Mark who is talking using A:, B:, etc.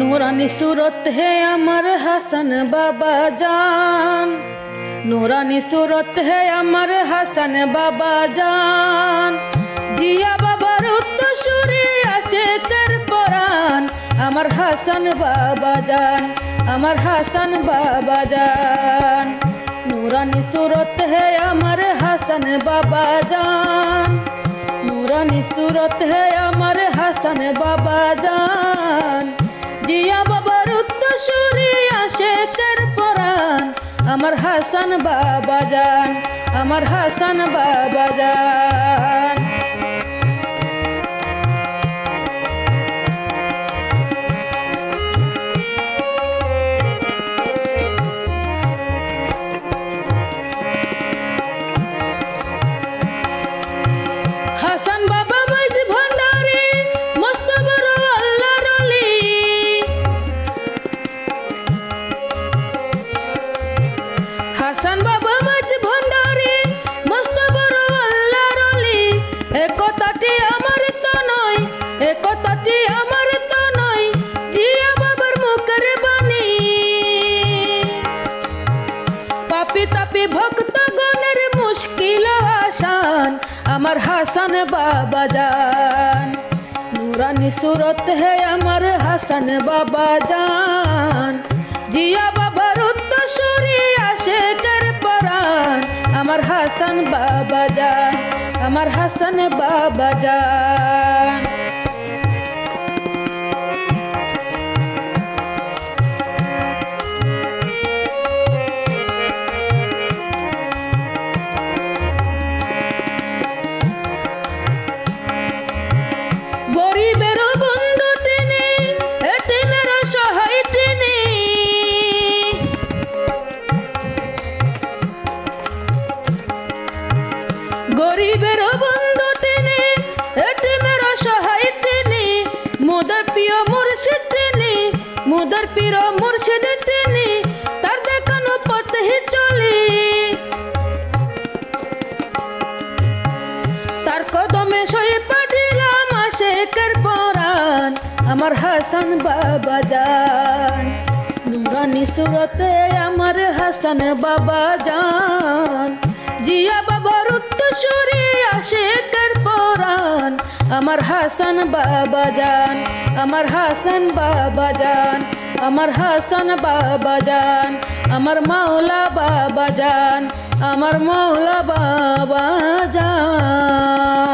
A: नूरानी सूरत है अमर हसन बाबा जान, नूरानी सूरत है अमर हसन बाबा जान। जिया बाबार उत्तरसूরি আশেকের পরাণ আমার হাসান বাবা जान, আমার হাসান বাবা जान। नूरानी सूरत है अमर हसन बाबा जान, नूरानी सूरत है अमर हसन बाबा जान। जिया बाबार उत्तरসূরি আশেকের পরাণ আমার হাসান বাবা जान, আমার হাসান বাবা जान। হাসান বাবা মাইজ ভান্ডারি মস্ত বড় আল্লাহর ওলি, হাসান বাবা মাইজ ভান্ডারি মস্ত বড় আল্লাহর ওলি। এ কথাটি আমার তো নয়, এ কথাটি আমার তো নয়, জিয়া বাবার মুখের বাণী। পাপি তাপি ভক্তগণের মুশকিল আসান আমার হাসান বাবা जान। नूरानी सूरत है अमर हसन बाबा जान। जिया बाबार उत्तরসূরি আশেকের পরাণ আমার হাসান বাবা जान, আমার হাসান বাবা जान। গরিবেরও বন্ধু তিনি, এতিমেরও সহায় তিনি। গরিবেরও বন্ধু তিনি, এতিমেরও সহায় তিনি। মুদার প্রিয় মুর্শিদ তিনি, মুদার প্রিয় মুর্শিদ তিনি। তার দেখানো পথে চলি, তার কদমে সই পাঠিলাম আশেকের পরাণ আমার হাসান বাবা जान। नूरानी सूरत আমার হাসান বাবা जान। জিয়া বাবার उत्तरসূরি আশেকের পরাণ আমার হাসান বাবা जान, আমার হাসান বাবা जान, আমার হাসান বাবা जान, আমার মাওলা বাবা जान, আমার মাওলা বাবা जान।